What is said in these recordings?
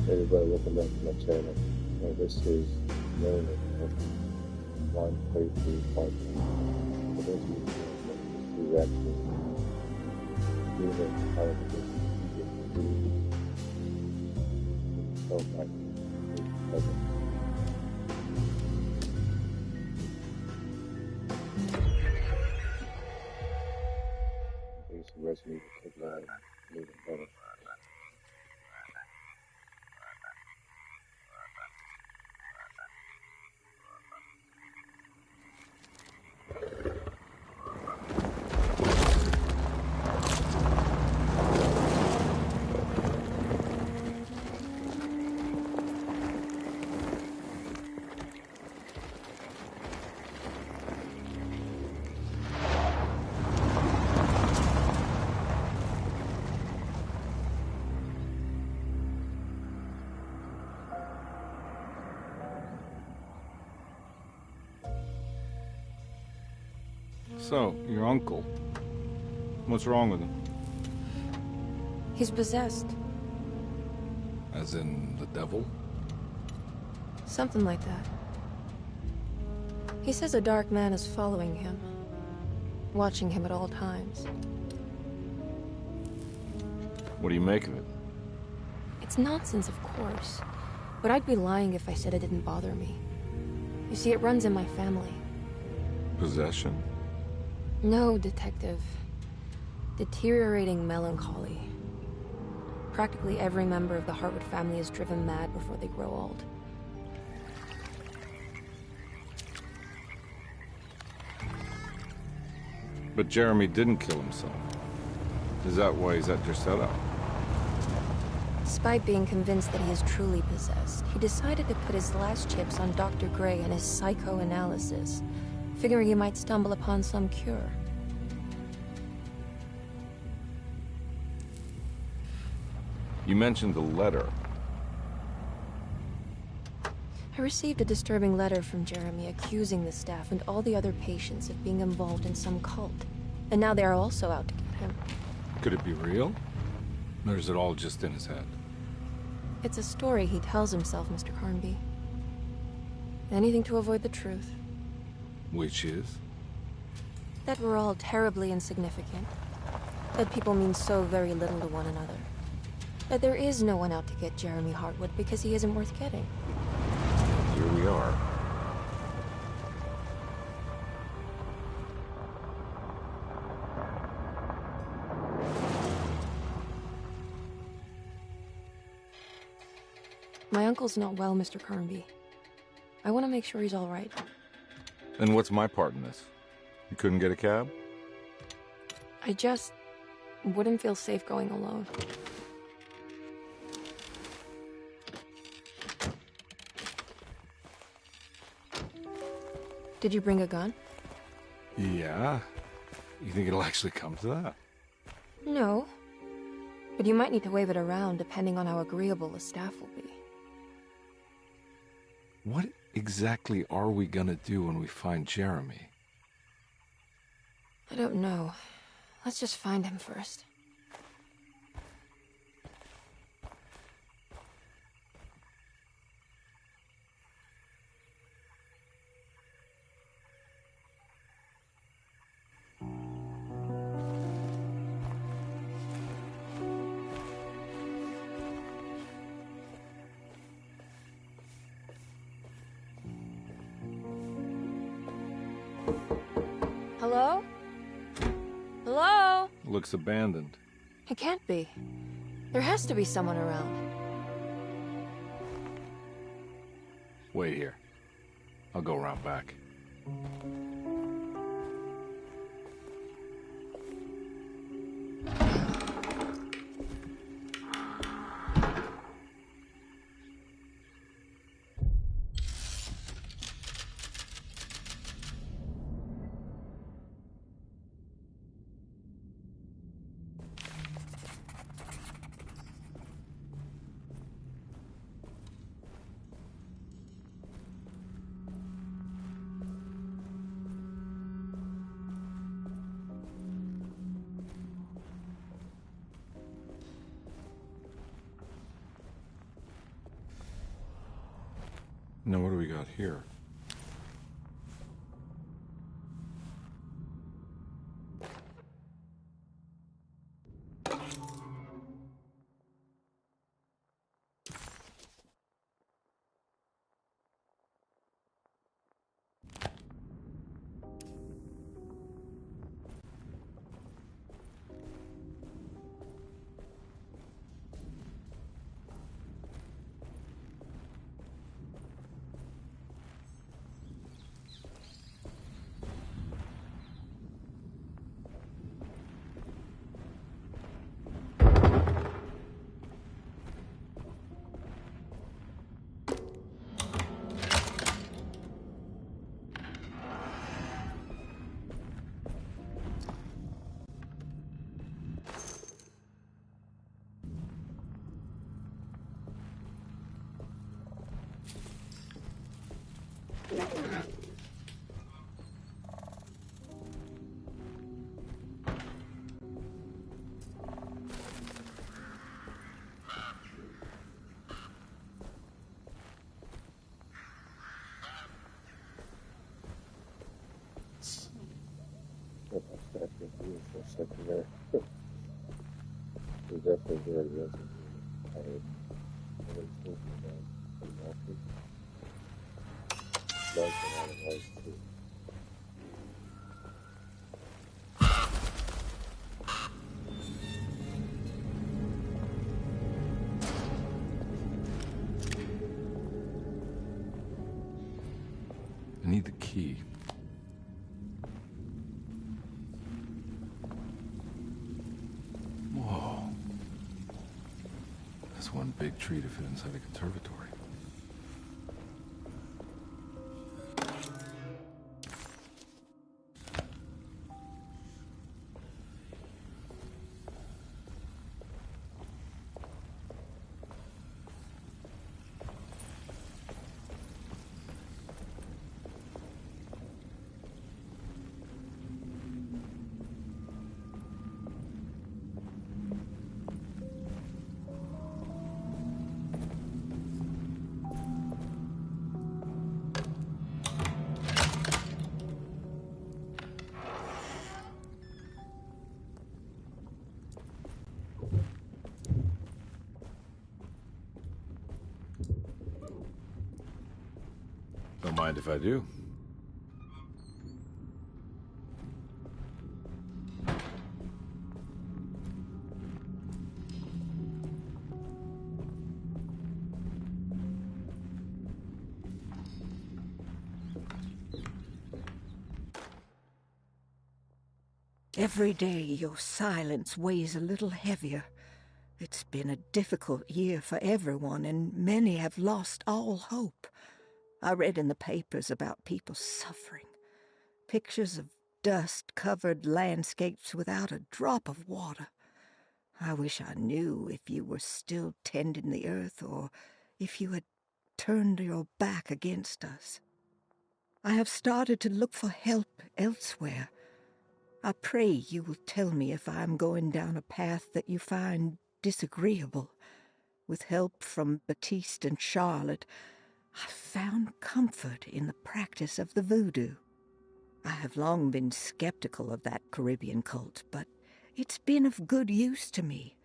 Everybody look at my channel. This is known as one playthrough podcast. For those of you who actually do know how to do so much. Please rest me to take life, live it better. So, your uncle. What's wrong with him? He's possessed. As in the devil? Something like that. He says a dark man is following him, watching him at all times. What do you make of it? It's nonsense, of course. But I'd be lying if I said it didn't bother me. You see, it runs in my family. Possession? No, Detective. Deteriorating melancholy. Practically every member of the Hartwood family is driven mad before they grow old. But Jeremy didn't kill himself. Is that why he's at Derceto? Despite being convinced that he is truly possessed, he decided to put his last chips on Dr. Gray and his psychoanalysis, figuring he might stumble upon some cure. You mentioned the letter. I received a disturbing letter from Jeremy accusing the staff and all the other patients of being involved in some cult. And now they are also out to get him. Could it be real? Or is it all just in his head? It's a story he tells himself, Mr. Carnby. Anything to avoid the truth. Which is? That we're all terribly insignificant. That people mean so very little to one another. That there is no one out to get Jeremy Hartwood because he isn't worth getting. Here we are. My uncle's not well, Mr. Carnby. I want to make sure he's all right. And what's my part in this? You couldn't get a cab? I just wouldn't feel safe going alone. Did you bring a gun? Yeah. You think it'll actually come to that? No. But you might need to wave it around depending on how agreeable the staff will be. What exactly are we gonna do when we find Jeremy? I don't know. Let's just find him first. Hello? Hello? Looks abandoned. It can't be. There has to be someone around. Wait here. I'll go around back. Now what do we got here? If I start to do for a second there, it's definitely very resonating. I was thinking about the market, like a lot of life too. I need the key. Whoa. That's one big tree to fit inside a conservatory. Don't mind if I do. Every day your silence weighs a little heavier. It's been a difficult year for everyone, and many have lost all hope. I read in the papers about people suffering. Pictures of dust-covered landscapes without a drop of water. I wish I knew if you were still tending the earth or if you had turned your back against us. I have started to look for help elsewhere. I pray you will tell me if I am going down a path that you find disagreeable. With help from Baptiste and Charlotte, I found comfort in the practice of the voodoo. I have long been skeptical of that Caribbean cult, but it's been of good use to me.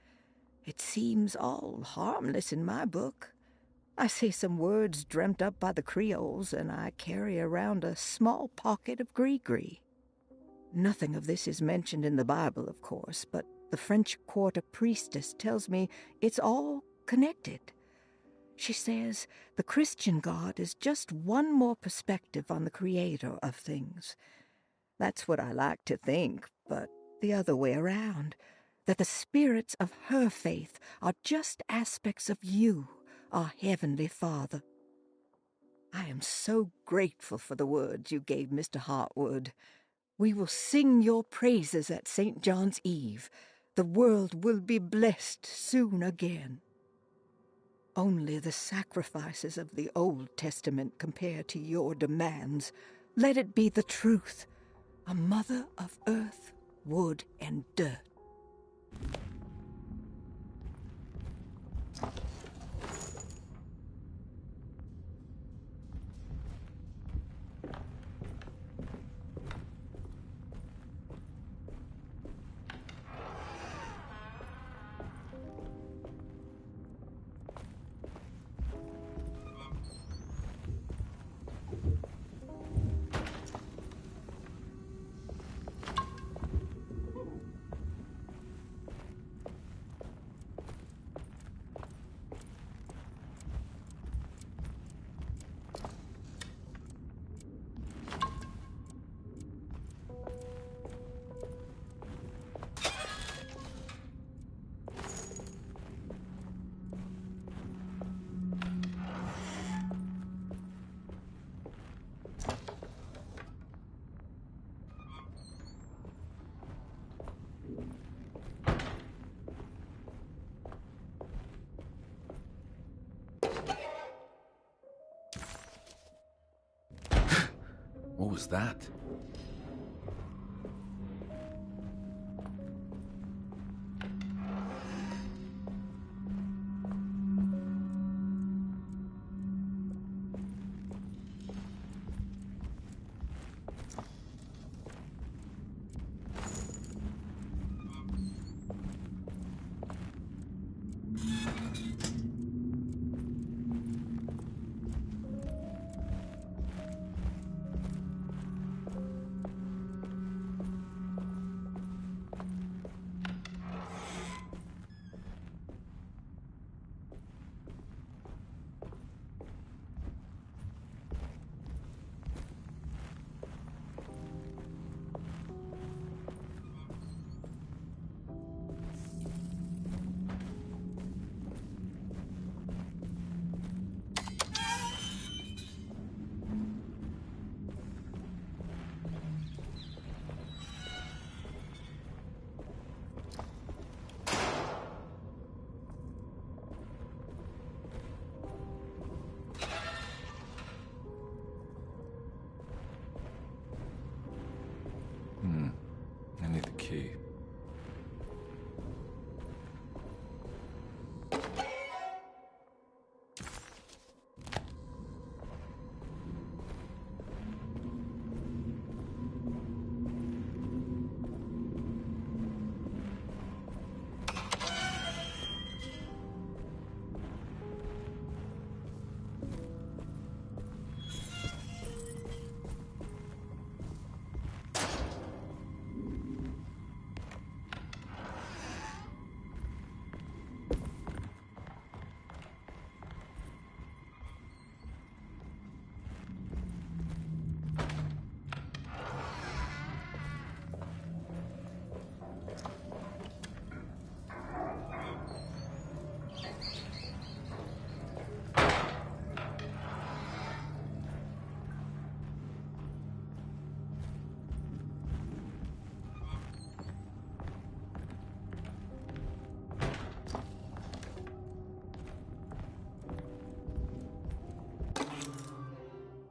It seems all harmless in my book. I say some words dreamt up by the Creoles, and I carry around a small pocket of gree-gree. Nothing of this is mentioned in the Bible, of course, but the French Quarter priestess tells me it's all connected. She says the Christian God is just one more perspective on the creator of things. That's what I like to think, but the other way around, that the spirits of her faith are just aspects of you, our Heavenly Father. I am so grateful for the words you gave Mr. Hartwood. We will sing your praises at St. John's Eve. The world will be blessed soon again. Only the sacrifices of the Old Testament compare to your demands. Let it be the truth, a mother of earth, wood, and dirt. was that? I need the key.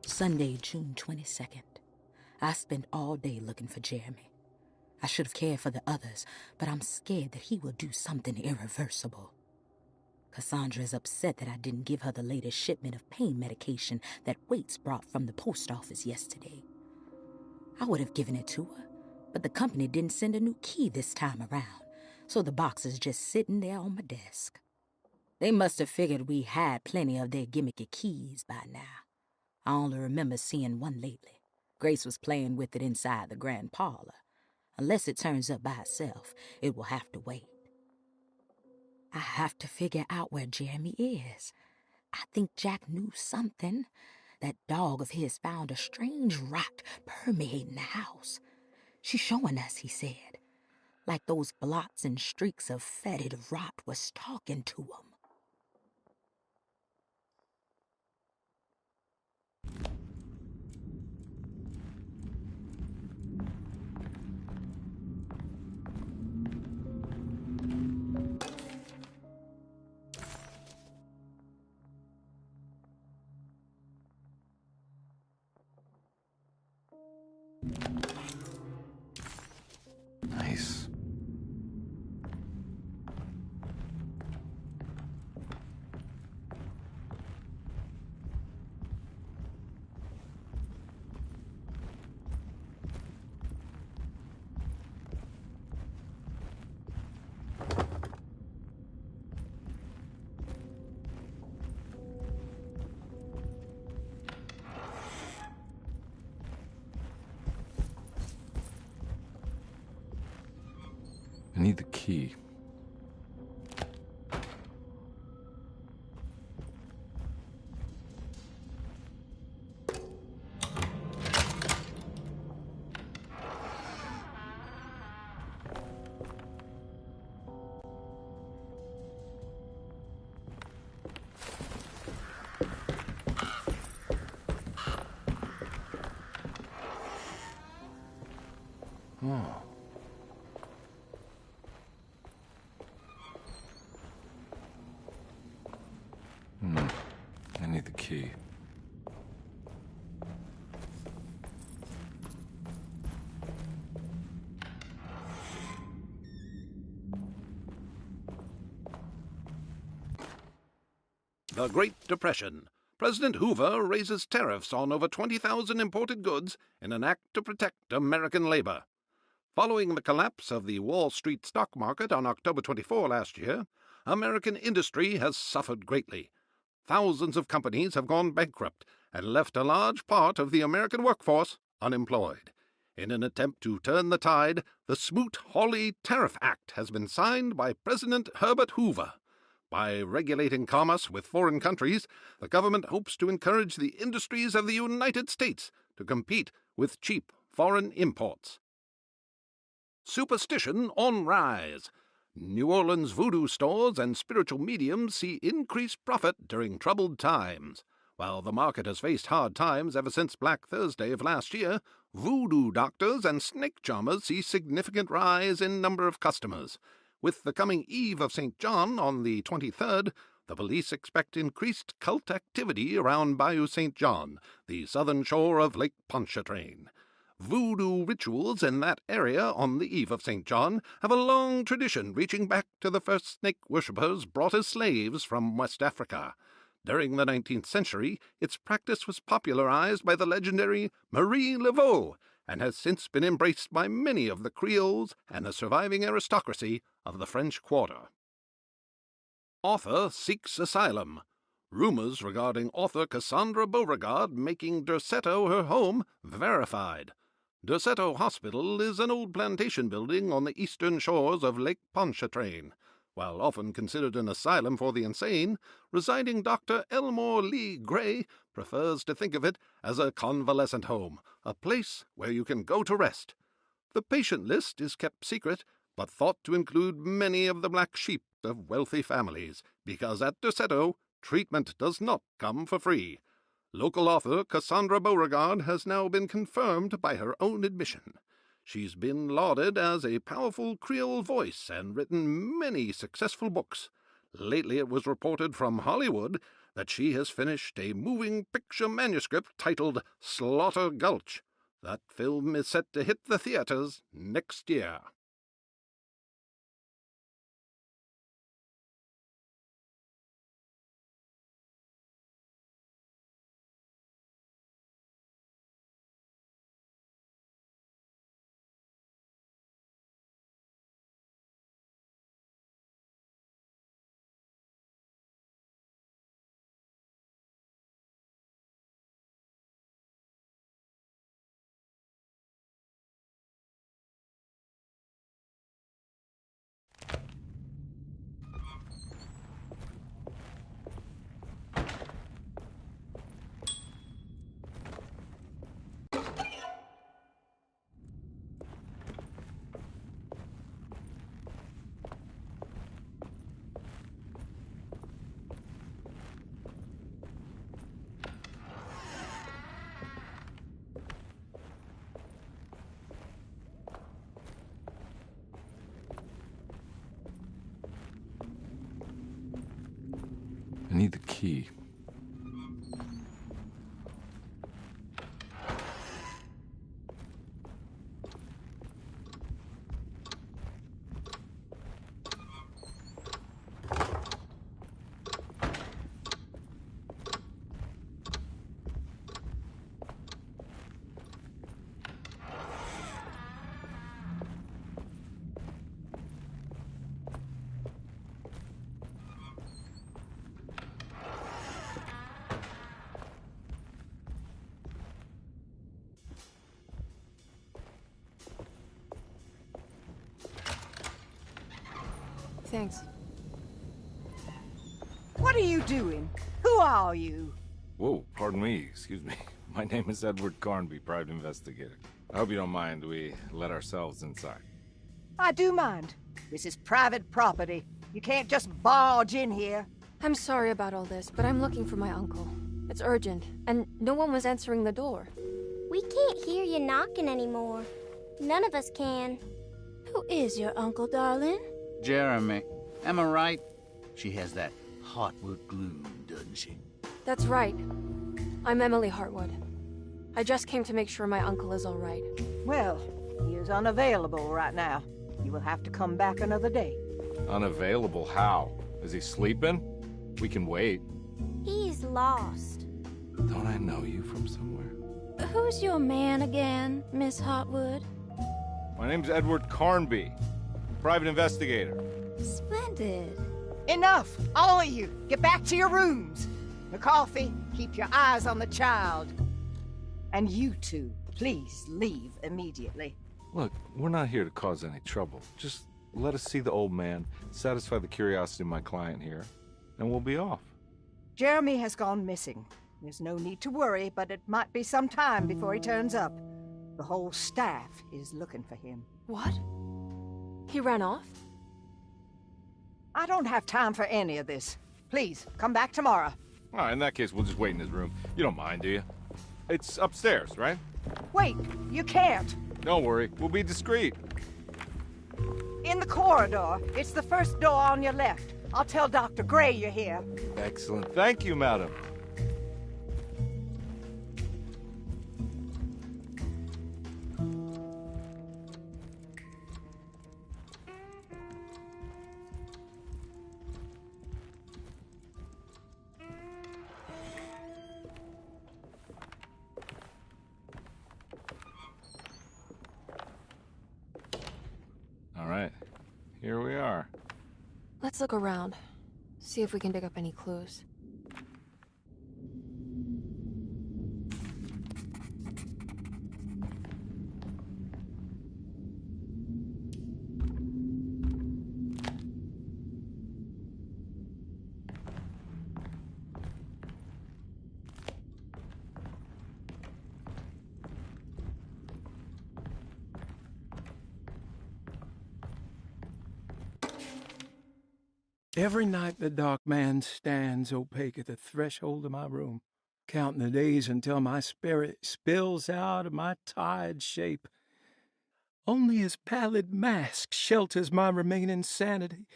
Sunday, June 22nd. I spent all day looking for Jeremy. I should have cared for the others, but I'm scared that he will do something irreversible. Cassandra is upset that I didn't give her the latest shipment of pain medication that Waits brought from the post office yesterday. I would have given it to her, but the company didn't send a new key this time around, so the box is just sitting there on my desk. They must have figured we had plenty of their gimmicky keys by now. I only remember seeing one lately. Grace was playing with it inside the grand parlor. Unless it turns up by itself, it will have to wait. I have to figure out where Jeremy is. I think Jack knew something. That dog of his found a strange rot permeating the house. She's showing us, he said. Like those blots and streaks of fetid rot was talking to him. Nice. I need the key. Oh. I need the key. The Great Depression. President Hoover raises tariffs on over 20,000 imported goods in an act to protect American labor. Following the collapse of the Wall Street stock market on October 24 last year, American industry has suffered greatly. Thousands of companies have gone bankrupt and left a large part of the American workforce unemployed. In an attempt to turn the tide, the Smoot-Hawley Tariff Act has been signed by President Herbert Hoover. By regulating commerce with foreign countries, the government hopes to encourage the industries of the United States to compete with cheap foreign imports. Superstition on rise. New Orleans voodoo stores and spiritual mediums see increased profit during troubled times. While the market has faced hard times ever since Black Thursday of last year, voodoo doctors and snake charmers see significant rise in number of customers. With the coming Eve of St. John on the 23rd, the police expect increased cult activity around Bayou St. John, the southern shore of Lake Pontchartrain. Voodoo rituals in that area on the Eve of St. John have a long tradition reaching back to the first snake worshippers brought as slaves from West Africa. During the 19th century, its practice was popularized by the legendary Marie Laveau and has since been embraced by many of the Creoles and the surviving aristocracy of the French Quarter. Author seeks asylum. Rumors regarding author Cassandra Beauregard making Derceto her home verified. Derceto Hospital is an old plantation building on the eastern shores of Lake Pontchartrain. While often considered an asylum for the insane, residing Dr. Elmore Lee Gray prefers to think of it as a convalescent home, a place where you can go to rest. The patient list is kept secret, but thought to include many of the black sheep of wealthy families, because at Derceto, treatment does not come for free. Local author Cassandra Beauregard has now been confirmed by her own admission. She's been lauded as a powerful Creole voice and written many successful books. Lately it was reported from Hollywood that she has finished a moving picture manuscript titled Slaughter Gulch. That film is set to hit the theaters next year. I need the key. Thanks. What are you doing? Who are you? Whoa, pardon me, excuse me. My name is Edward Carnby, private investigator. I hope you don't mind we let ourselves inside. I do mind. This is private property. You can't just barge in here. I'm sorry about all this, but I'm looking for my uncle. It's urgent, and no one was answering the door. We can't hear you knocking anymore. None of us can. Who is your uncle, darling? Jeremy. Am I right? She has that Heartwood gloom, doesn't she? That's right. I'm Emily Hartwood. I just came to make sure my uncle is all right. Well, he is unavailable right now. You will have to come back another day. Unavailable how? Is he sleeping? We can wait. He's lost. Don't I know you from somewhere? Who's your man again, Miss Hotwood? My name's Edward Carnby, private investigator. Splendid. Enough! All of you! Get back to your rooms! McCarthy, keep your eyes on the child. And you two, please leave immediately. Look, we're not here to cause any trouble. Just let us see the old man, satisfy the curiosity of my client here, and we'll be off. Jeremy has gone missing. There's no need to worry, but it might be some time before he turns up. The whole staff is looking for him. What? He ran off? I don't have time for any of this. Please, come back tomorrow. All right, in that case, we'll just wait in his room. You don't mind, do you? It's upstairs, right? Wait, you can't. Don't worry, we'll be discreet. In the corridor. It's the first door on your left. I'll tell Dr. Gray you're here. Excellent. Thank you, madam. All right, here we are. Let's look around. See if we can dig up any clues. Every night the dark man stands opaque at the threshold of my room, counting the days until my spirit spills out of my tired shape. Only his pallid mask shelters my remaining sanity.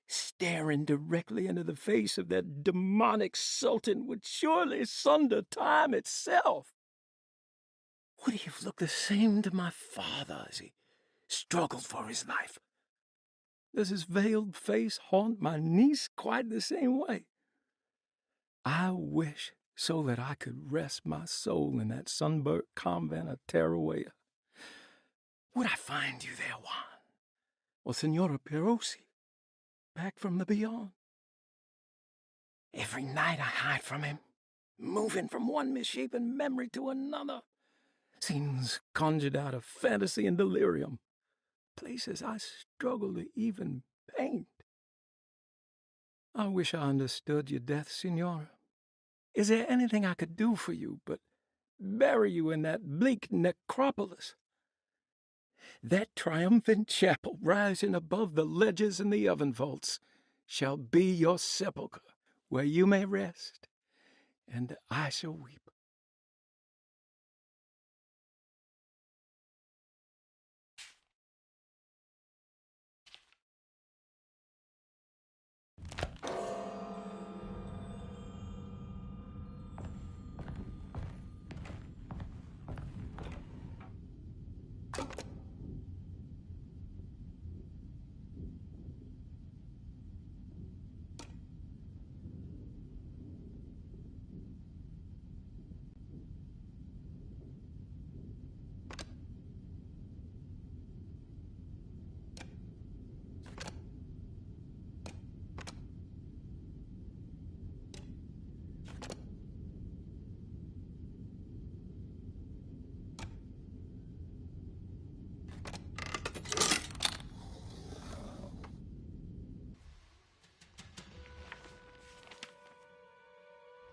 Staring directly into the face of that demonic sultan would surely sunder time itself. Would he have looked the same to my father as he struggled for his life? Does his veiled face haunt my niece quite the same way? I wish so that I could rest my soul in that sunburnt convent of Tarawea. Would I find you there, Juan? Or Senora Perosi, back from the beyond? Every night I hide from him, moving from one misshapen memory to another. Scenes conjured out of fantasy and delirium. Places I struggle to even paint. I wish I understood your death, Senora. Is there anything I could do for you but bury you in that bleak necropolis? That triumphant chapel rising above the ledges and the oven vaults shall be your sepulchre, where you may rest, and I shall weep.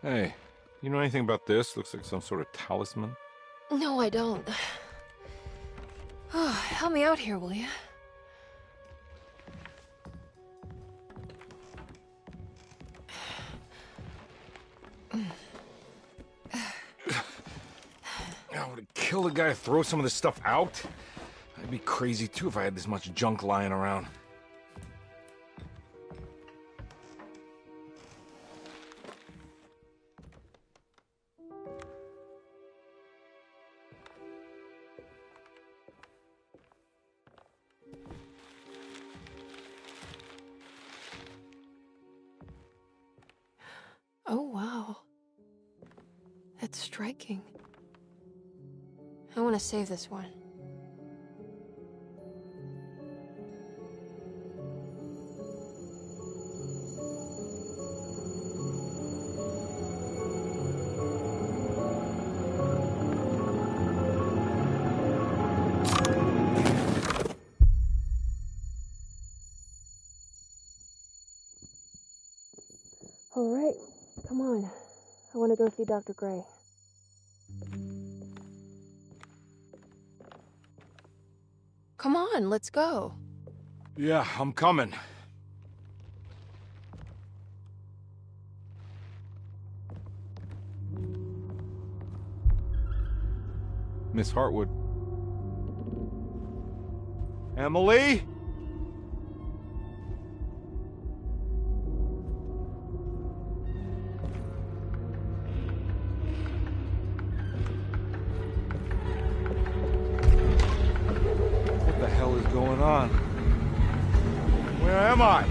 Hey, you know anything about this? Looks like some sort of talisman. No, I don't. Oh, help me out here, will you? I would kill the guy to throw some of this stuff out. I'd be crazy too if I had this much junk lying around. Oh, wow. That's striking. I want to save this one. All right, come on. I want to go see Dr. Gray. Come on, let's go. Yeah, I'm coming. Miss Hartwood. Emily? What the hell is going on? Where am I?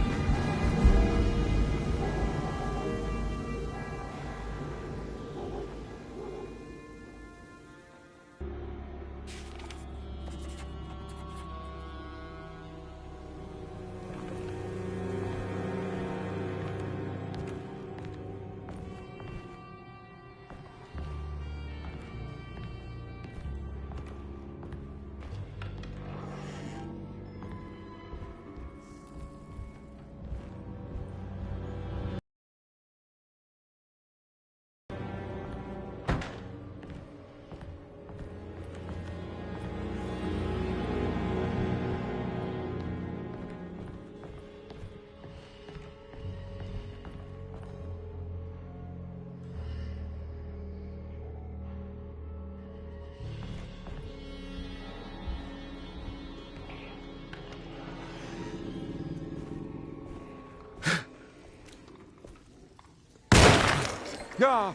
Yeah.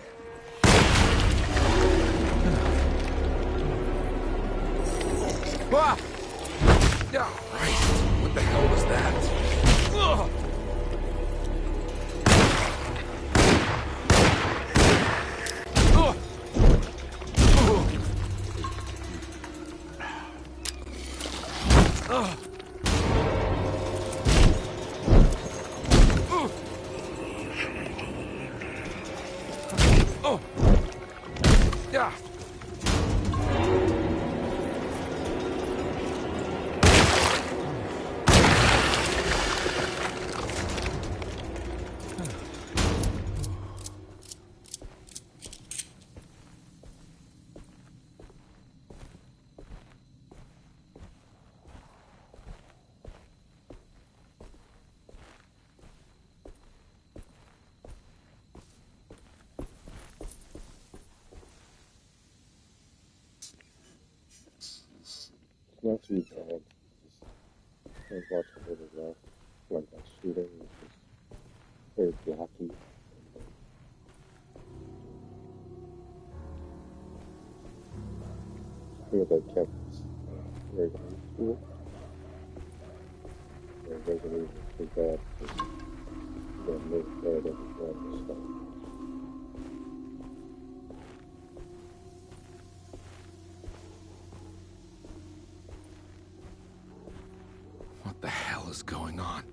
Ah! Oh, Christ. What the hell was that? Ugh! Ugh! Ugh! Ugh! Oh! Yeah! Not too bad. Just watch a little rough. Like that shooting was just very blocky. I feel they kept very old school. Their Resident Evil was bad because you're going to live dead every one and stuff. What the hell is going on?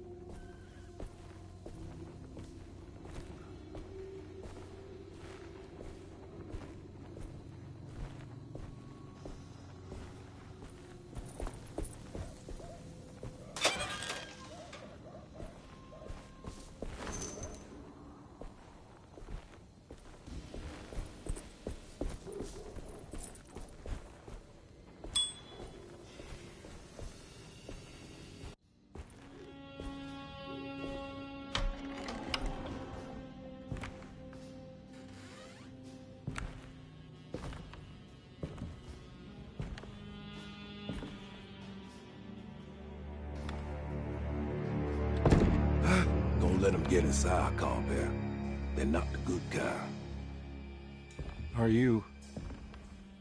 Don't let them get inside, Compare. They're not the good kind. Are you...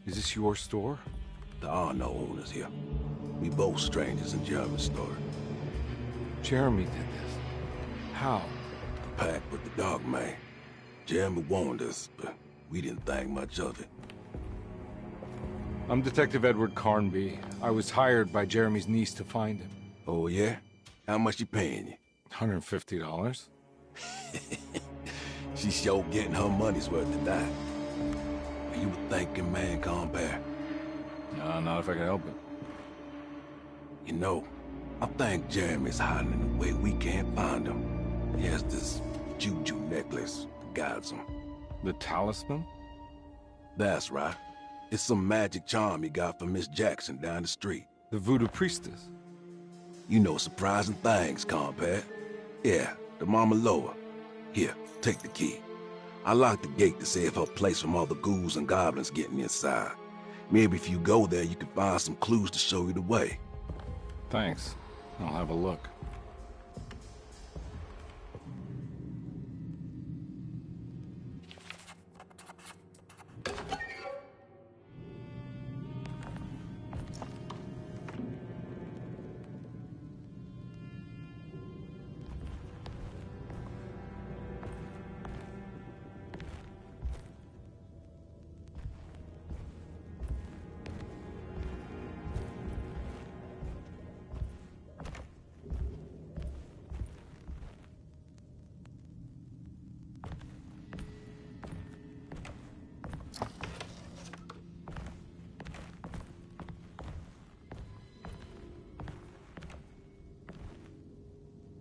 Is this your store? There are no owners here. We both strangers in Jeremy's story. Jeremy did this. How? The pact with the dog man. Jeremy warned us, but we didn't think much of it. I'm Detective Edward Carnby. I was hired by Jeremy's niece to find him. Oh, yeah? How much she paying you? $150. She's sure getting her money's worth tonight. Are you a thinking man, compare? No, not if I can help it. You know, I think Jeremy's hiding in a way we can't find him. He has this juju necklace that guides him. The talisman? That's right. It's some magic charm he got from Miss Jackson down the street. The voodoo priestess? You know surprising things, compare. Yeah, the Mama Loa. Here, take the key. I locked the gate to save her place from all the ghouls and goblins getting inside. Maybe if you go there, you can find some clues to show you the way. Thanks. I'll have a look.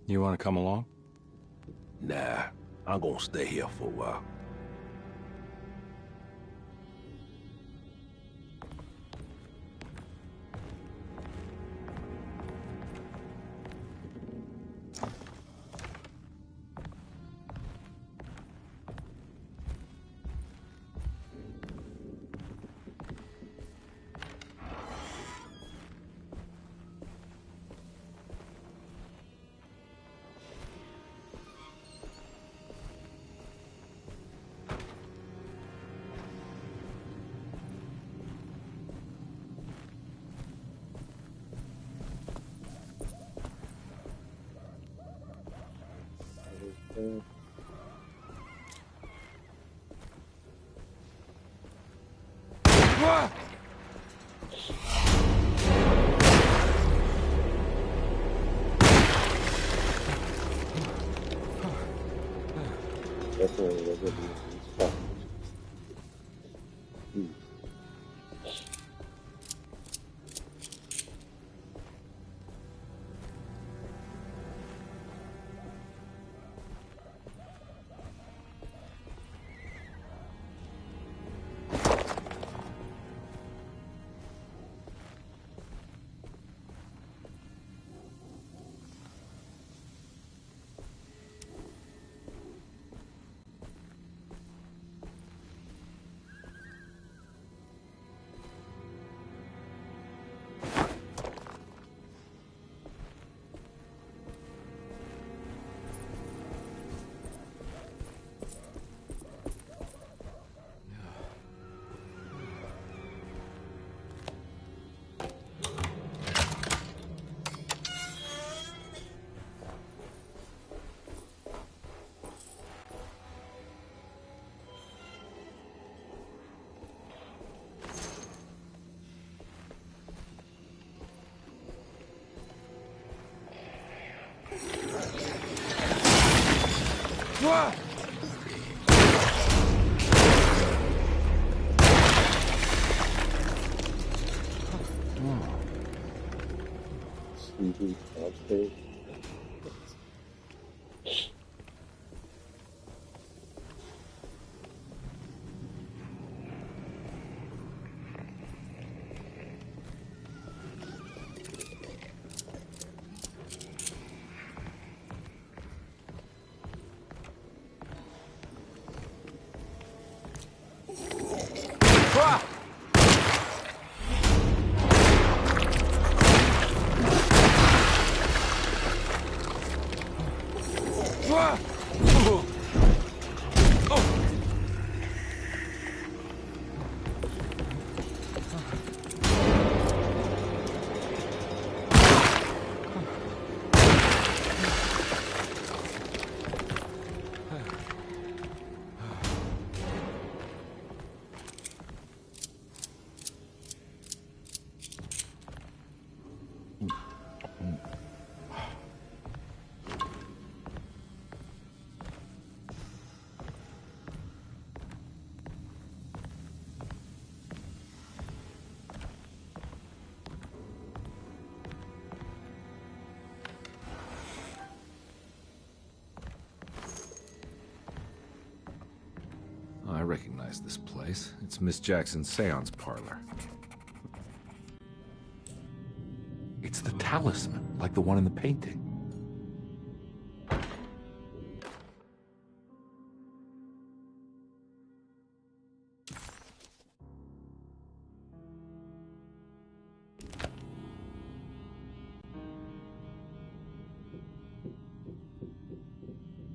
You want to come along? Nah, I'm gonna stay here for a while. Definitely a good spot. Sleepy downstairs. recognize this place. It's Miss Jackson's seance parlor. It's the talisman, like the one in the painting.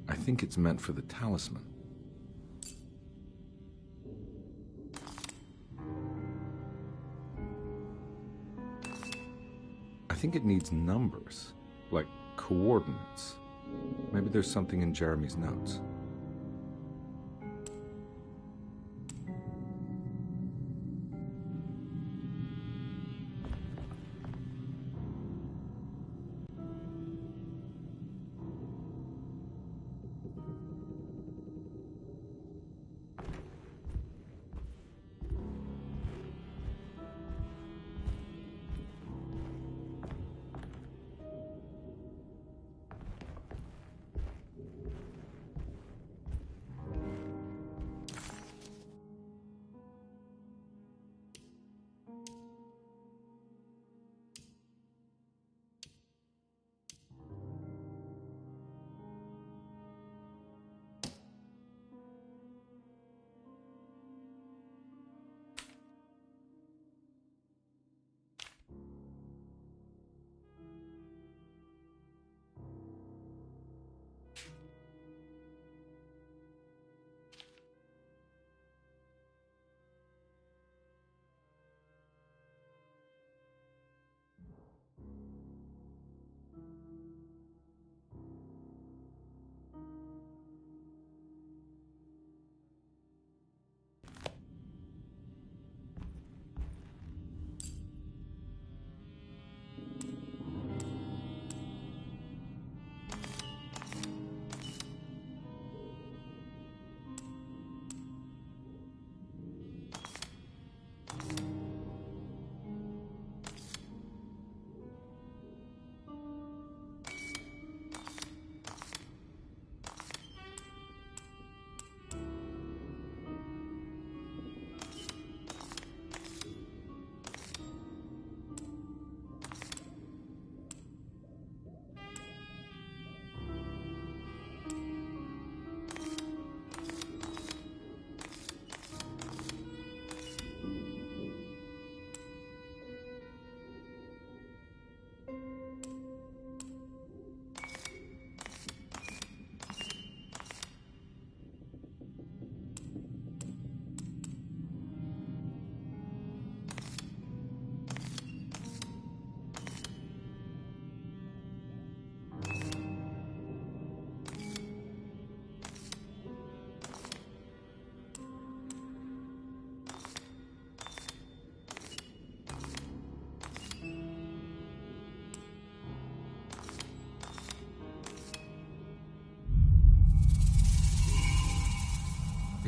I think it's meant for the talisman. I think it needs numbers, like coordinates. Maybe there's something in Jeremy's notes.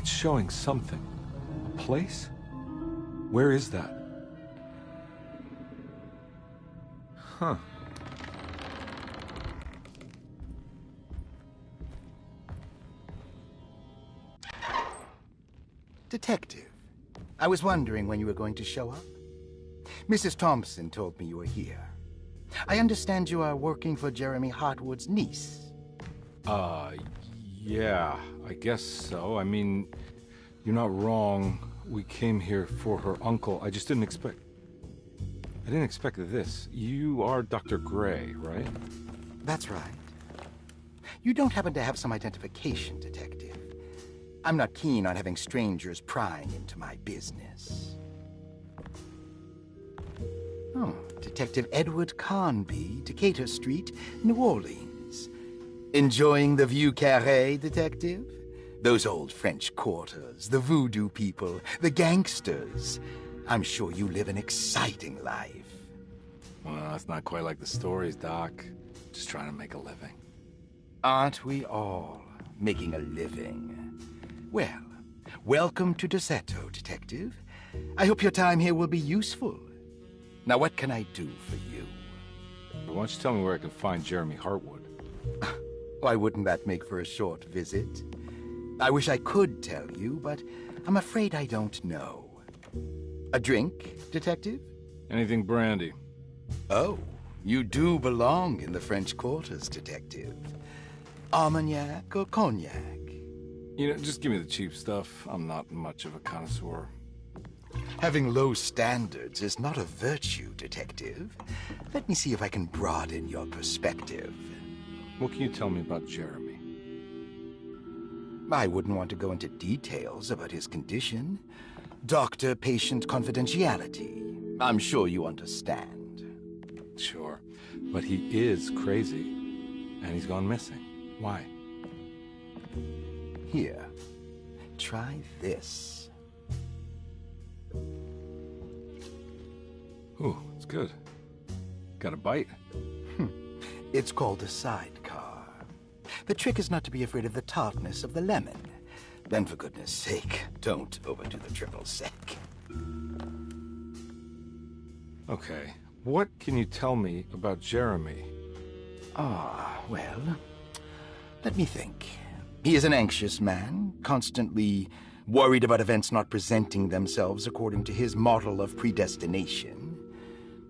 It's showing something. A place? Where is that? Huh. Detective, I was wondering when you were going to show up. Mrs. Thompson told me you were here. I understand you are working for Jeremy Hartwood's niece. Yeah, I guess so. I mean, you're not wrong. We came here for her uncle. I just didn't expect... I didn't expect this. You are Dr. Gray, right? That's right. You don't happen to have some identification, Detective. I'm not keen on having strangers prying into my business. Oh, Detective Edward Carnby, Decatur Street, New Orleans. Enjoying the Vieux Carré, Detective? Those old French quarters, the voodoo people, the gangsters. I'm sure you live an exciting life. Well, it's not quite like the stories, Doc. Just trying to make a living. Aren't we all making a living? Well, welcome to Derceto, Detective. I hope your time here will be useful. Now, what can I do for you? Why don't you tell me where I can find Jeremy Hartwood? Why wouldn't that make for a short visit? I wish I could tell you, but I'm afraid I don't know. A drink, Detective? Anything brandy. Oh, you do belong in the French Quarters, Detective. Armagnac or cognac? You know, just give me the cheap stuff. I'm not much of a connoisseur. Having low standards is not a virtue, Detective. Let me see if I can broaden your perspective. What can you tell me about Jeremy? I wouldn't want to go into details about his condition. Doctor-patient confidentiality. I'm sure you understand. Sure, but he is crazy, and he's gone missing. Why? Here, try this. Ooh, it's good. Got a bite? It's called a sidecar. The trick is not to be afraid of the tartness of the lemon. Then, for goodness sake, don't overdo the triple sec. Okay, what can you tell me about Jeremy? Well, let me think. He is an anxious man, constantly worried about events not presenting themselves according to his model of predestination.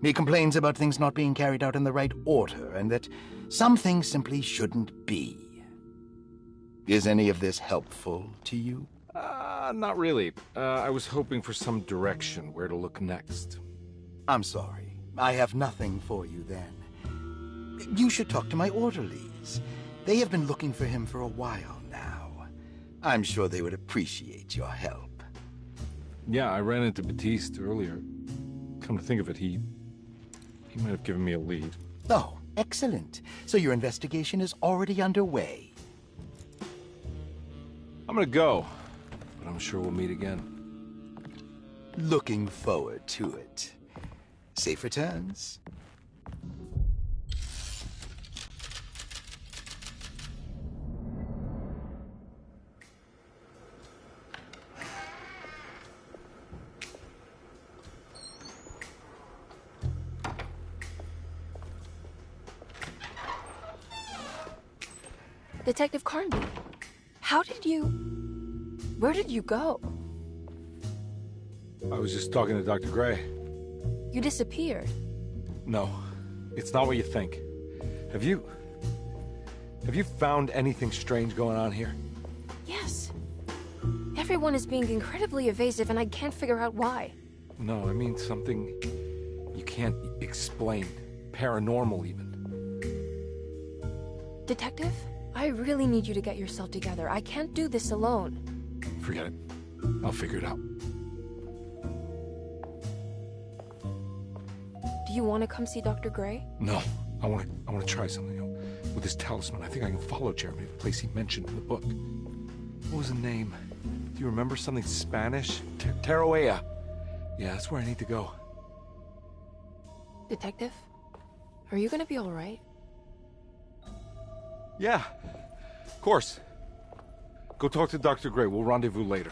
He complains about things not being carried out in the right order, and that some things simply shouldn't be. Is any of this helpful to you? Not really. I was hoping for some direction where to look next. I'm sorry. I have nothing for you then. You should talk to my orderlies. They have been looking for him for a while now. I'm sure they would appreciate your help. Yeah, I ran into Batiste earlier. Come to think of it, he might have given me a lead. Oh, excellent. So your investigation is already underway. I'm gonna go, but I'm sure we'll meet again. Looking forward to it. Safe returns. Detective Carnby, where did you go? I was just talking to Dr. Gray. You disappeared. No, it's not what you think. Have you found anything strange going on here? Yes. Everyone is being incredibly evasive and I can't figure out why. No, I mean something you can't explain. Paranormal, even. Detective, I really need you to get yourself together. I can't do this alone. Forget it. I'll figure it out. Do you want to come see Dr. Gray? No, I want to try something. With this talisman, I think I can follow Jeremy to the place he mentioned in the book. What was the name? Do you remember something Spanish? Tarawea. Yeah, that's where I need to go. Detective, are you gonna be all right? Yeah, of course. Go talk to Dr. Gray. We'll rendezvous later.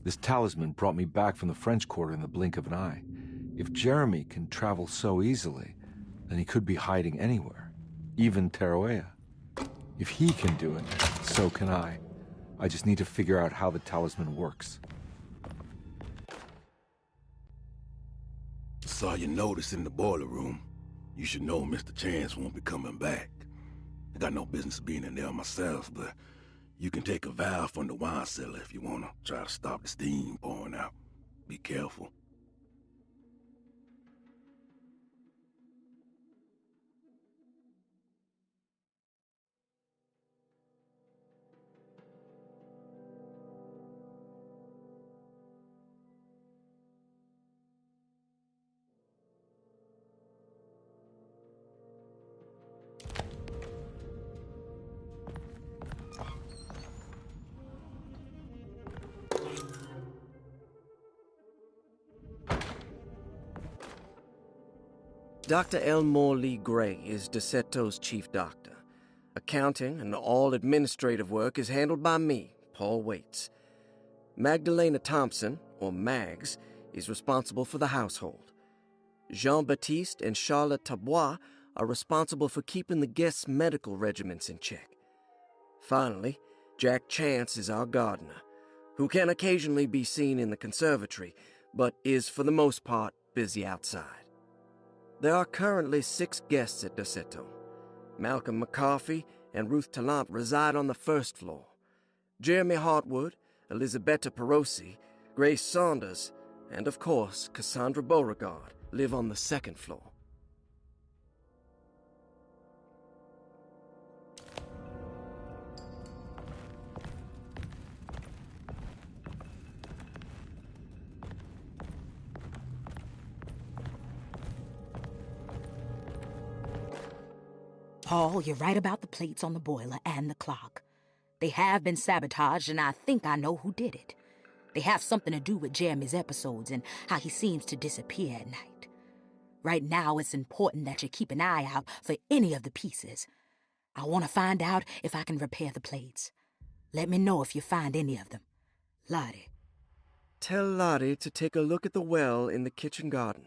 This talisman brought me back from the French Quarter in the blink of an eye. If Jeremy can travel so easily, then he could be hiding anywhere, even Tarawea. If he can do it, so can I. I just need to figure out how the talisman works. Saw your notice in the boiler room. You should know Mr. Chance won't be coming back. I got no business being in there myself, but you can take a valve from the wine cellar if you want to try to stop the steam pouring out. Be careful. Dr. Elmore Lee Gray is Derceto's chief doctor. Accounting and all administrative work is handled by me, Paul Waits. Magdalena Thompson, or Mags, is responsible for the household. Jean-Baptiste and Charlotte Tabois are responsible for keeping the guests' medical regimens in check. Finally, Jack Chance is our gardener, who can occasionally be seen in the conservatory, but is for the most part busy outside. There are currently 6 guests at Derceto. Malcolm McCarthy and Ruth Tallant reside on the first floor. Jeremy Hartwood, Elisabetta Perosi, Grace Saunders, and of course Cassandra Beauregard live on the second floor. Paul, you're right about the plates on the boiler and the clock. They have been sabotaged, and I think I know who did it. They have something to do with Jeremy's episodes and how he seems to disappear at night. Right now, it's important that you keep an eye out for any of the pieces. I want to find out if I can repair the plates. Let me know if you find any of them. Lottie. Tell Lottie to take a look at the well in the kitchen garden.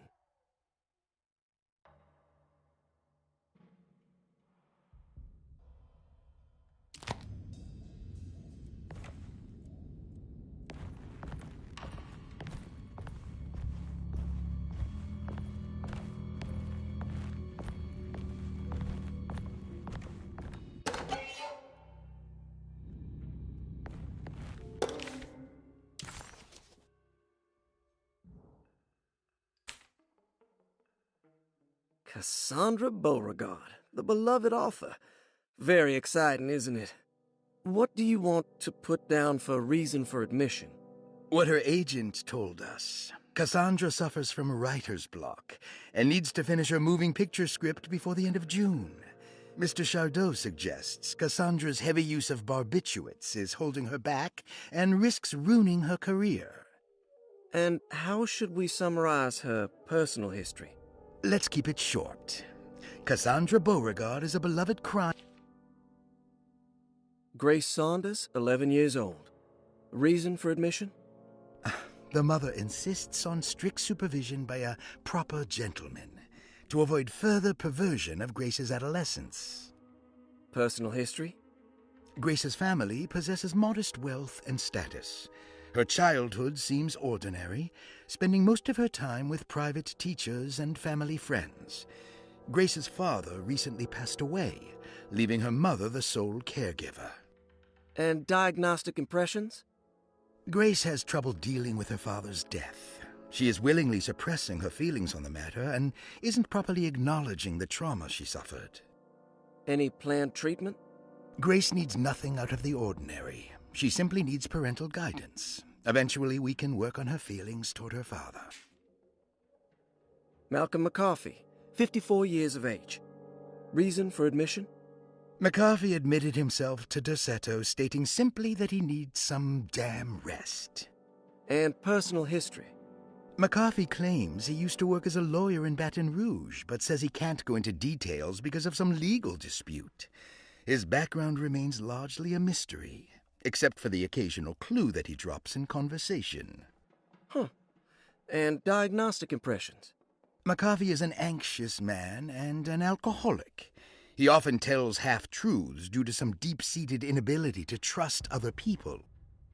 Cassandra Beauregard, the beloved author. Very exciting, isn't it? What do you want to put down for reason for admission? What her agent told us. Cassandra suffers from writer's block and needs to finish her moving picture script before the end of June. Mr. Chardot suggests Cassandra's heavy use of barbiturates is holding her back and risks ruining her career. And how should we summarize her personal history? Let's keep it short. Cassandra Beauregard is a beloved crime. Grace Saunders, 11 years old. Reason for admission? The mother insists on strict supervision by a proper gentleman to avoid further perversion of Grace's adolescence. Personal history? Grace's family possesses modest wealth and status. Her childhood seems ordinary, spending most of her time with private teachers and family friends. Grace's father recently passed away, leaving her mother the sole caregiver. And diagnostic impressions? Grace has trouble dealing with her father's death. She is willingly suppressing her feelings on the matter and isn't properly acknowledging the trauma she suffered. Any planned treatment? Grace needs nothing out of the ordinary. She simply needs parental guidance. Eventually, we can work on her feelings toward her father. Malcolm McCarthy, 54 years of age. Reason for admission? McCarthy admitted himself to Derceto, stating simply that he needs some damn rest. And personal history? McCarthy claims he used to work as a lawyer in Baton Rouge, but says he can't go into details because of some legal dispute. His background remains largely a mystery, except for the occasional clue that he drops in conversation. Huh. And diagnostic impressions? McCarthy is an anxious man and an alcoholic. He often tells half-truths due to some deep-seated inability to trust other people.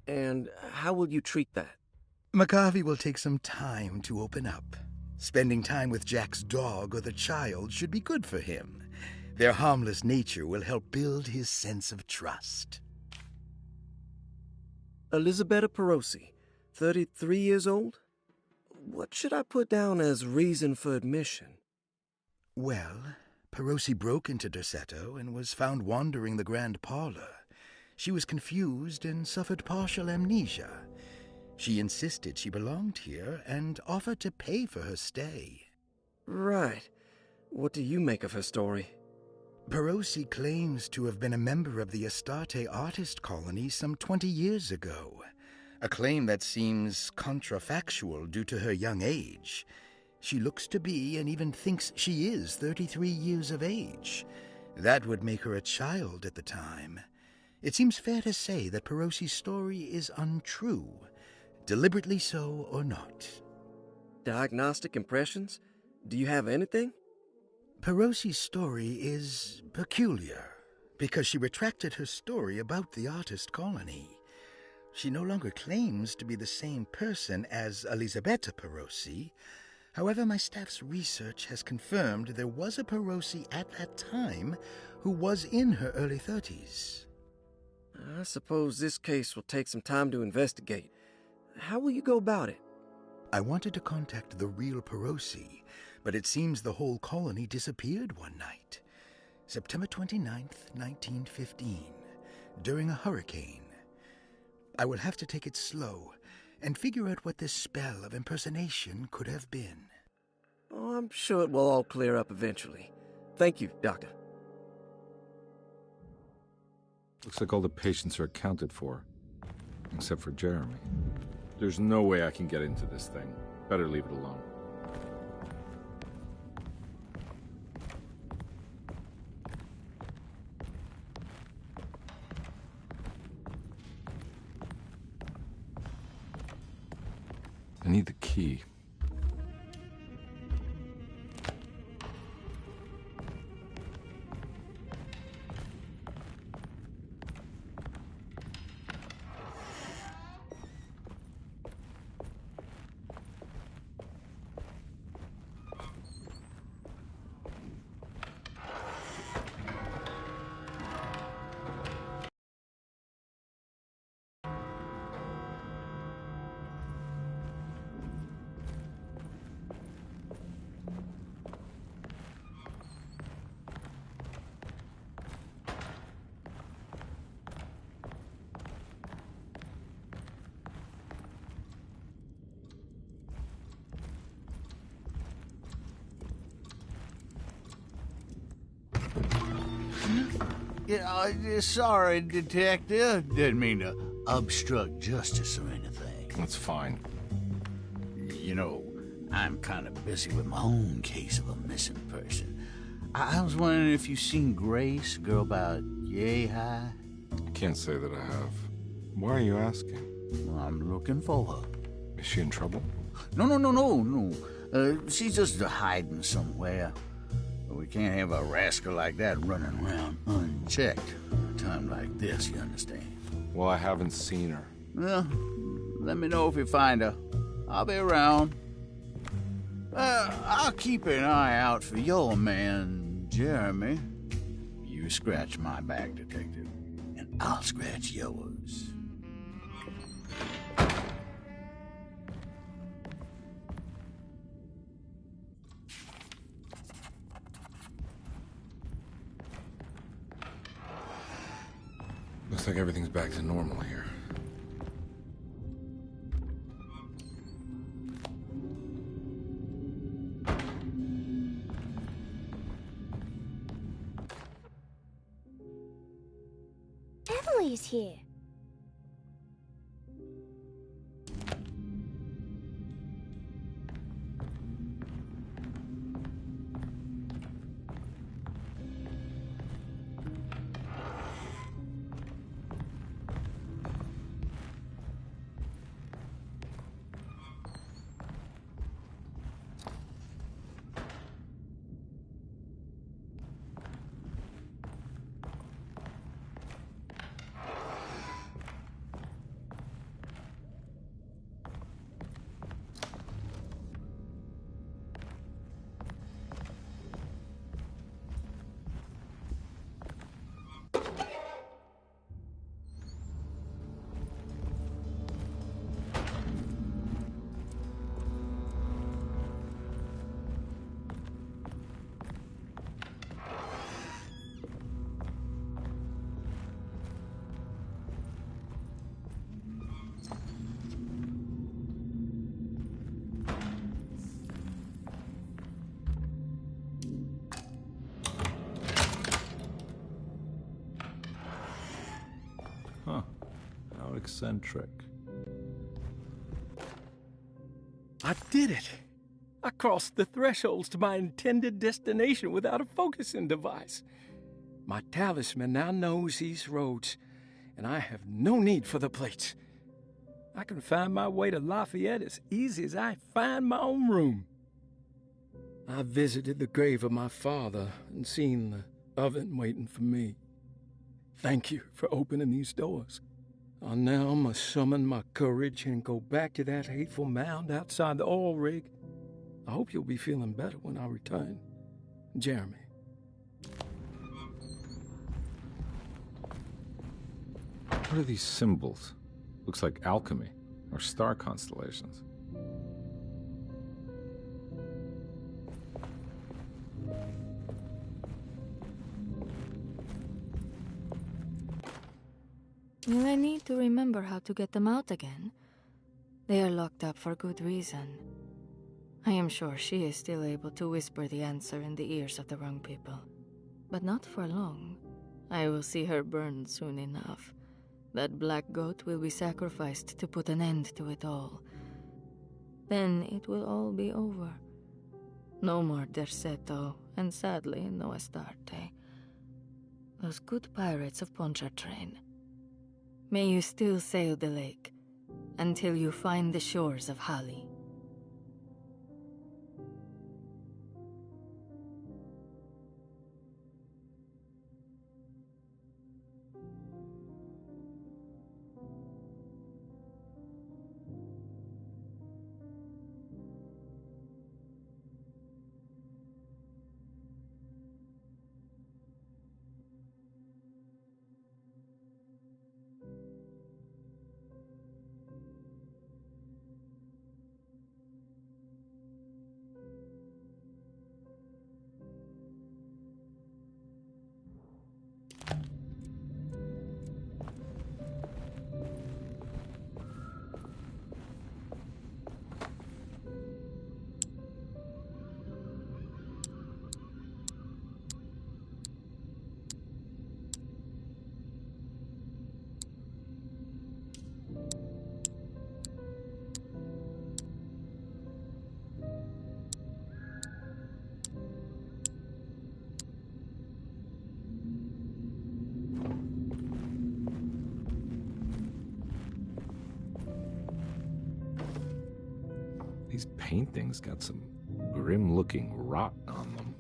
And how will you treat that? McCarthy will take some time to open up. Spending time with Jack's dog or the child should be good for him. Their harmless nature will help build his sense of trust. Elisabetta Perosi, 33 years old? What should I put down as reason for admission? Well, Perosi broke into Derceto and was found wandering the grand parlor. She was confused and suffered partial amnesia. She insisted she belonged here and offered to pay for her stay. Right. What do you make of her story? Perosi claims to have been a member of the Astarte artist colony some 20 years ago, a claim that seems contrafactual due to her young age. She looks to be and even thinks she is 33 years of age. That would make her a child at the time. It seems fair to say that Perosi's story is untrue, deliberately so or not. Diagnostic impressions? Do you have anything? Perosi's story is peculiar because she retracted her story about the artist colony. She no longer claims to be the same person as Elisabetta Perosi. However, my staff's research has confirmed there was a Perosi at that time who was in her early 30s. I suppose this case will take some time to investigate. How will you go about it? I wanted to contact the real Perosi, but it seems the whole colony disappeared one night. September 29th, 1915, during a hurricane. I will have to take it slow and figure out what this spell of impersonation could have been. Oh, I'm sure it will all clear up eventually. Thank you, Doctor. Looks like all the patients are accounted for, except for Jeremy. There's no way I can get into this thing. Better leave it alone. I need the key. Yeah, sorry, Detective. Didn't mean to obstruct justice or anything. That's fine. You know, I'm kind of busy with my own case of a missing person. I was wondering if you've seen Grace, a girl about yay high? I can't say that I have. Why are you asking? Well, I'm looking for her. Is she in trouble? No. She's just hiding somewhere. We can't have a rascal like that running around unchecked at a time like this, you understand? Well, I haven't seen her. Well, let me know if you find her. I'll be around. I'll keep an eye out for your man, Jeremy. You scratch my back, Detective, and I'll scratch yours. Looks like everything's back to normal here. Emily's here. Eccentric. I did it! I crossed the thresholds to my intended destination without a focusing device. My talisman now knows these roads, and I have no need for the plates. I can find my way to Lafayette as easy as I find my own room. I visited the grave of my father and seen the oven waiting for me. Thank you for opening these doors. I now must summon my courage and go back to that hateful mound outside the oil rig. I hope you'll be feeling better when I return. Jeremy. What are these symbols? Looks like alchemy or star constellations. Will I need to remember how to get them out again? They are locked up for good reason. I am sure she is still able to whisper the answer in the ears of the wrong people. But not for long. I will see her burned soon enough. That black goat will be sacrificed to put an end to it all. Then it will all be over. No more Derceto, and sadly, no Astarte. Those good pirates of Pontchartrain. May you still sail the lake, until you find the shores of Hali. These paintings got some grim-looking rot on them.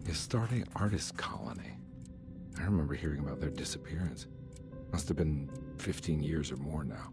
Astarte Artist Colony. I remember hearing about their disappearance. Must have been 15 years or more now.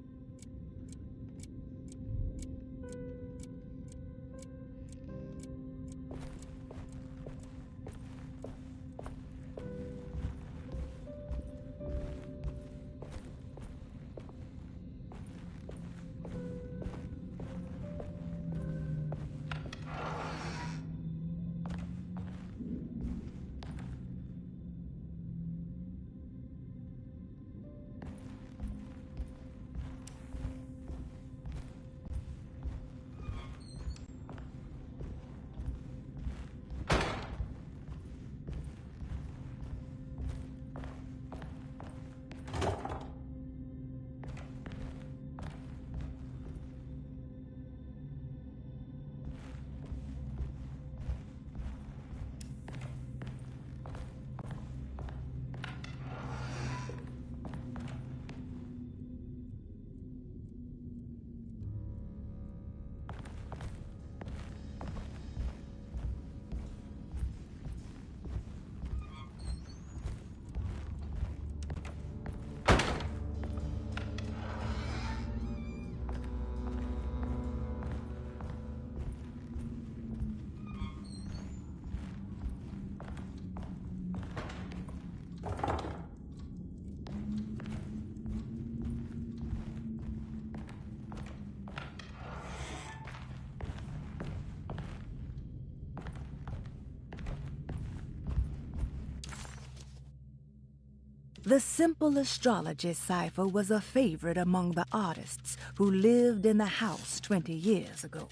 The simple astrology cipher was a favorite among the artists who lived in the house 20 years ago.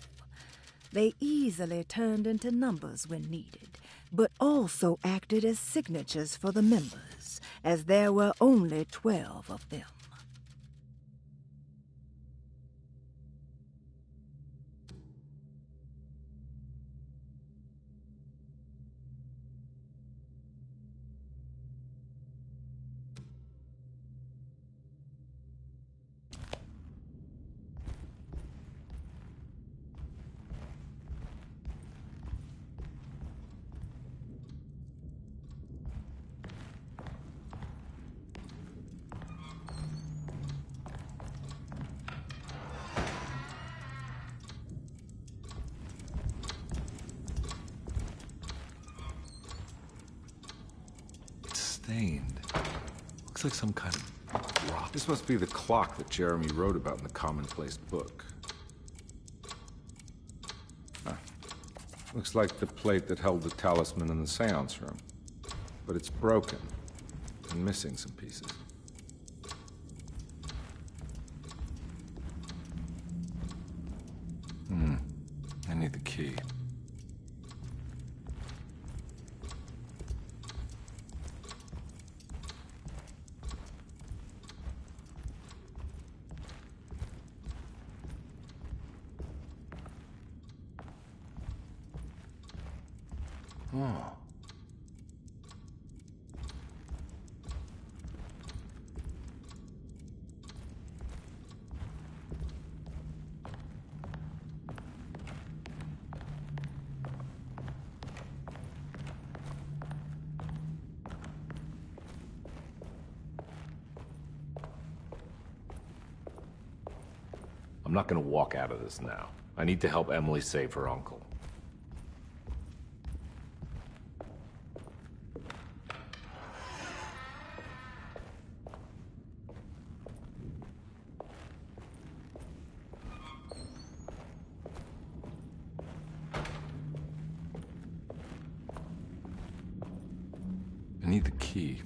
They easily turned into numbers when needed, but also acted as signatures for the members, as there were only 12 of them. Stained. Looks like some kind of rock. This must be the clock that Jeremy wrote about in the commonplace book. Huh. Looks like the plate that held the talisman in the seance room. But it's broken and missing some pieces. I need the key. Oh. I'm not gonna walk out of this now. I need to help Emily save her uncle. I need the key.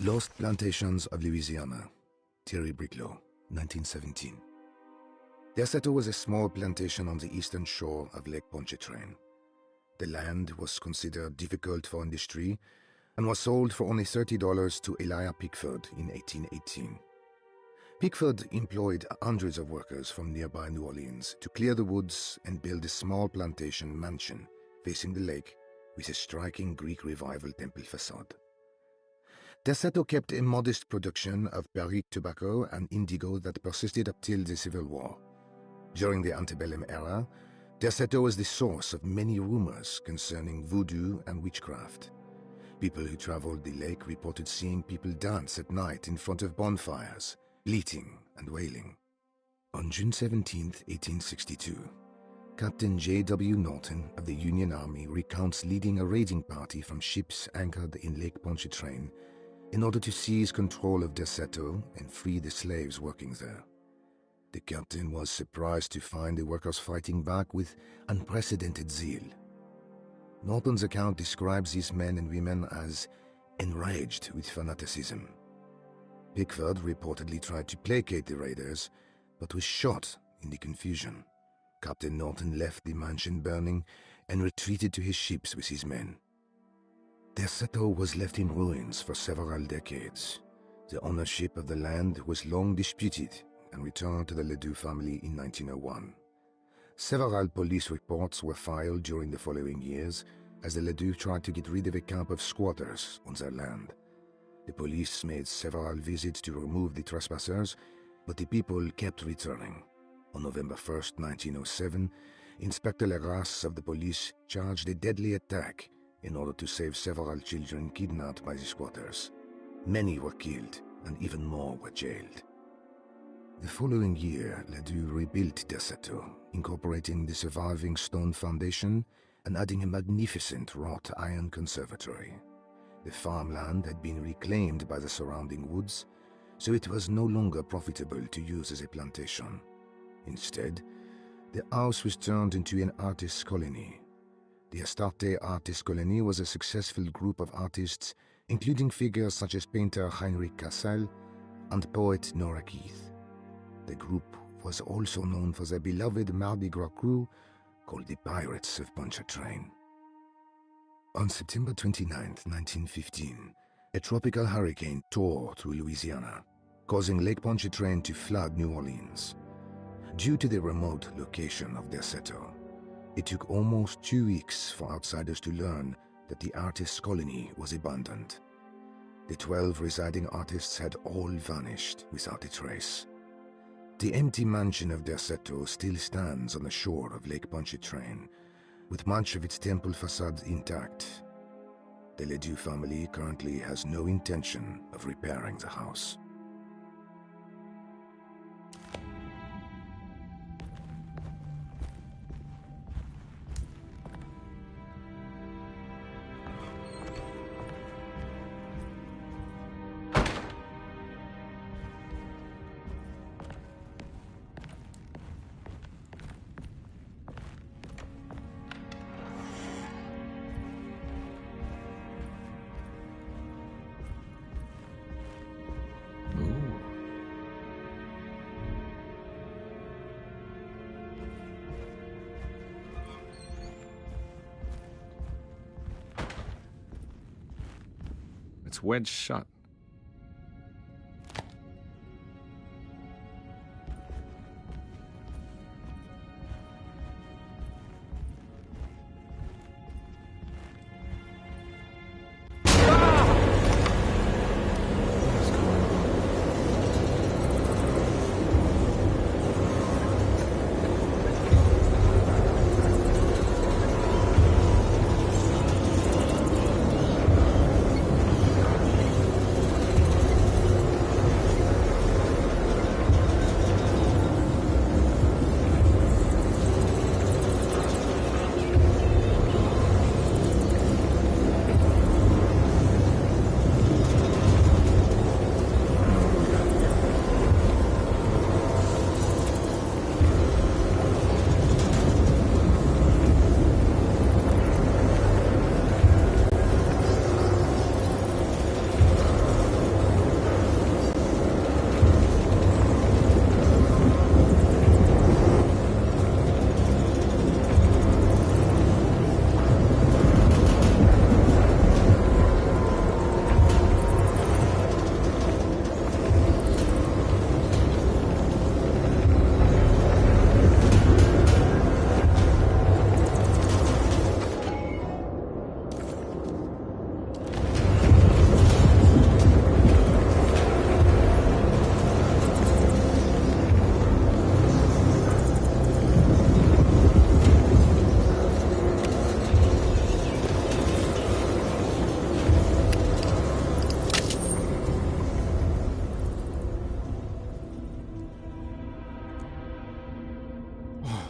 Lost Plantations of Louisiana, Thierry Briclot, 1917. Derceto was a small plantation on the eastern shore of Lake Pontchartrain. The land was considered difficult for industry and was sold for only $30 to Elijah Pickford in 1818. Pickford employed hundreds of workers from nearby New Orleans to clear the woods and build a small plantation mansion facing the lake with a striking Greek Revival temple facade. Derceto kept a modest production of Perique tobacco and indigo that persisted up till the Civil War. During the antebellum era, Derceto was the source of many rumors concerning voodoo and witchcraft. People who traveled the lake reported seeing people dance at night in front of bonfires, bleating and wailing. On June 17, 1862, Captain J.W. Norton of the Union Army recounts leading a raiding party from ships anchored in Lake Pontchartrain in order to seize control of Derceto and free the slaves working there. The captain was surprised to find the workers fighting back with unprecedented zeal. Norton's account describes these men and women as enraged with fanaticism. Pickford reportedly tried to placate the raiders, but was shot in the confusion. Captain Norton left the mansion burning and retreated to his ships with his men. Derceto was left in ruins for several decades. The ownership of the land was long disputed and returned to the Ledoux family in 1901. Several police reports were filed during the following years as the Ledoux tried to get rid of a camp of squatters on their land. The police made several visits to remove the trespassers, but the people kept returning. On November 1, 1907, Inspector Legrasse of the police charged a deadly attack in order to save several children kidnapped by the squatters. Many were killed, and even more were jailed. The following year, Ledoux rebuilt Derceto, incorporating the surviving stone foundation and adding a magnificent wrought iron conservatory. The farmland had been reclaimed by the surrounding woods, so it was no longer profitable to use as a plantation. Instead, the house was turned into an artist's colony. The Astarte Artist Colony was a successful group of artists, including figures such as painter Heinrich Cassel and poet Nora Keith. The group was also known for their beloved Mardi Gras crew called the Pirates of Pontchartrain. On September 29, 1915, a tropical hurricane tore through Louisiana, causing Lake Pontchartrain to flood New Orleans. Due to the remote location of Derceto, it took almost 2 weeks for outsiders to learn that the artist's colony was abandoned. The 12 residing artists had all vanished without a trace. The empty mansion of Derceto still stands on the shore of Lake Pontchartrain, with much of its temple facade intact. The Ledoux family currently has no intention of repairing the house. It's wedged shut.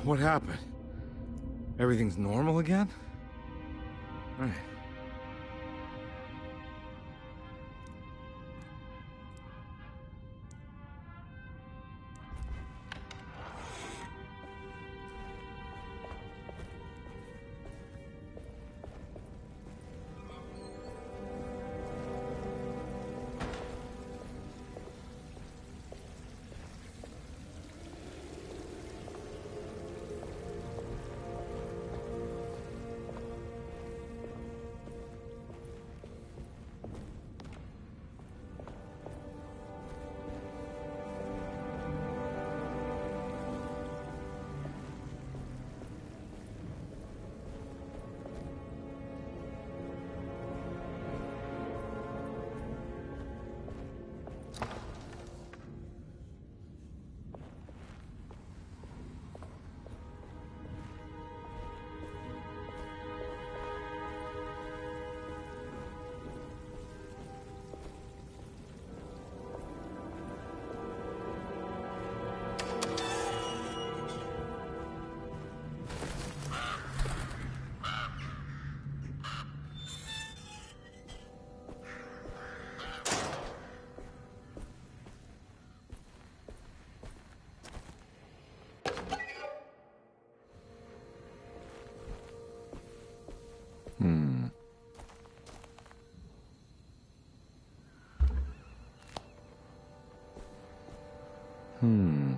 What happened? Everything's normal again? All right. Hmm.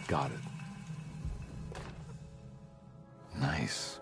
Got it. Nice.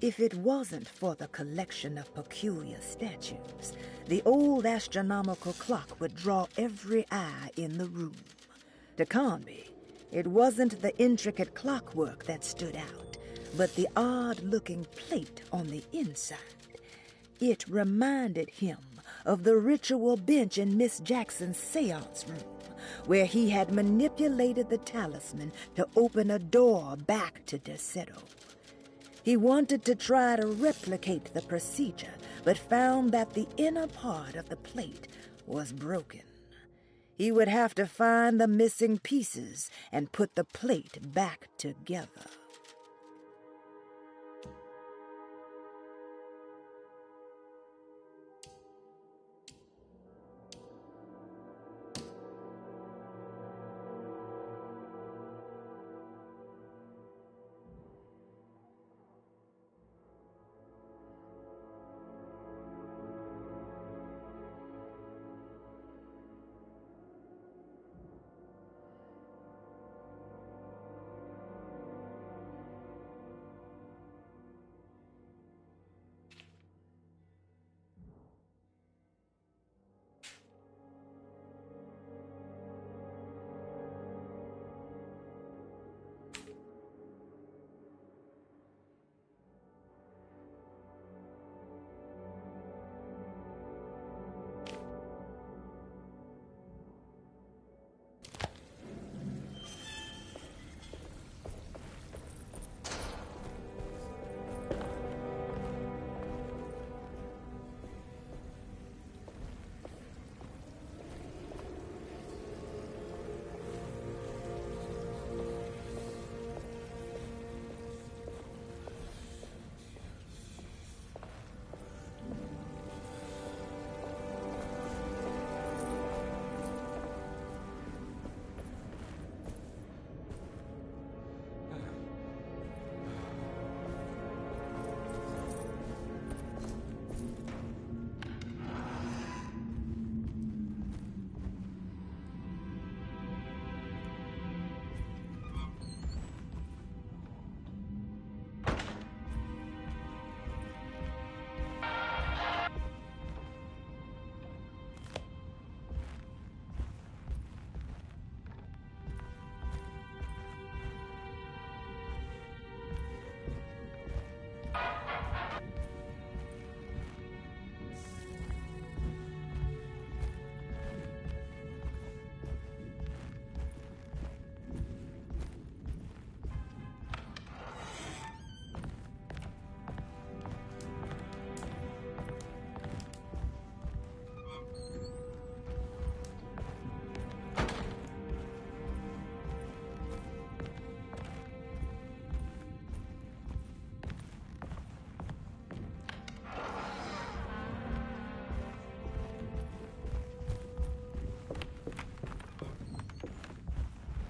If it wasn't for the collection of peculiar statues, the old astronomical clock would draw every eye in the room. To Conby, it wasn't the intricate clockwork that stood out, but the odd-looking plate on the inside. It reminded him of the ritual bench in Miss Jackson's seance room, where he had manipulated the talisman to open a door back to Derceto. He wanted to try to replicate the procedure, but found that the inner part of the plate was broken. He would have to find the missing pieces and put the plate back together.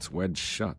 It's wedged shut.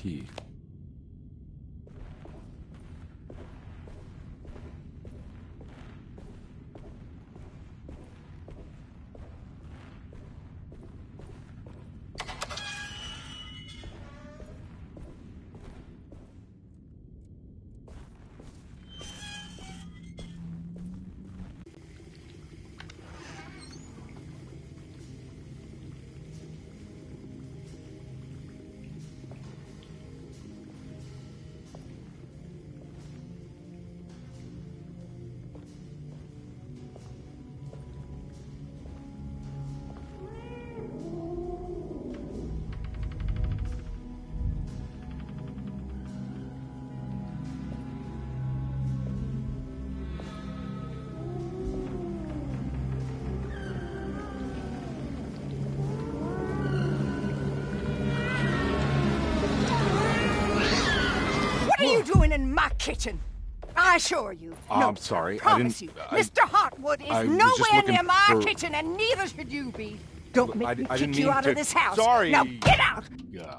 key. What are you doing in my kitchen? I assure you. I'm No, sorry. I promise you. Mr. Hartwood I is was just nowhere looking near my for- kitchen, and neither should you be. Don't make me I kick didn't you mean out to. of this house. Sorry. Now get out! Yeah.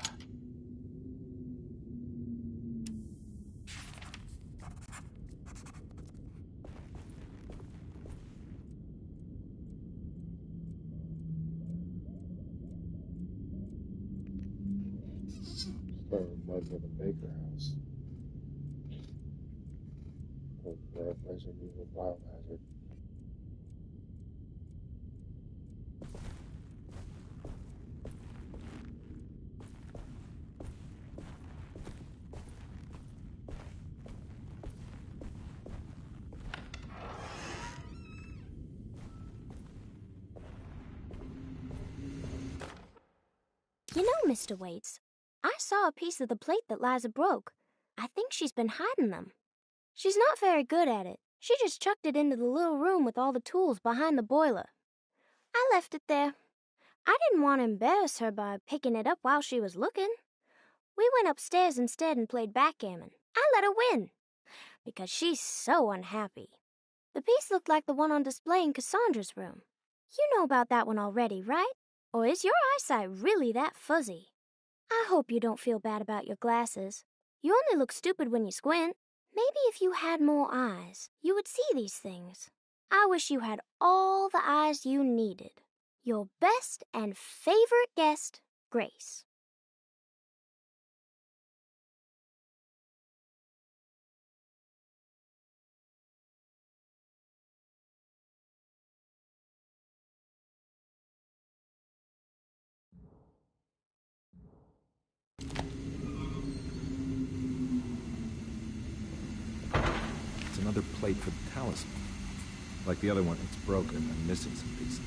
Start reminds me of the Baker House. The Resident Evil biohazard. You know, Mr. Waits, I saw a piece of the plate that Liza broke. I think she's been hiding them. She's not very good at it. She just chucked it into the little room with all the tools behind the boiler. I left it there. I didn't want to embarrass her by picking it up while she was looking. We went upstairs instead and played backgammon. I let her win, because she's so unhappy. The piece looked like the one on display in Cassandra's room. You know about that one already, right? Or is your eyesight really that fuzzy? I hope you don't feel bad about your glasses. You only look stupid when you squint. Maybe if you had more eyes, you would see these things. I wish you had all the eyes you needed. Your best and favorite guest, Grace. It's another plate for the talisman. Like the other one, it's broken and missing some pieces.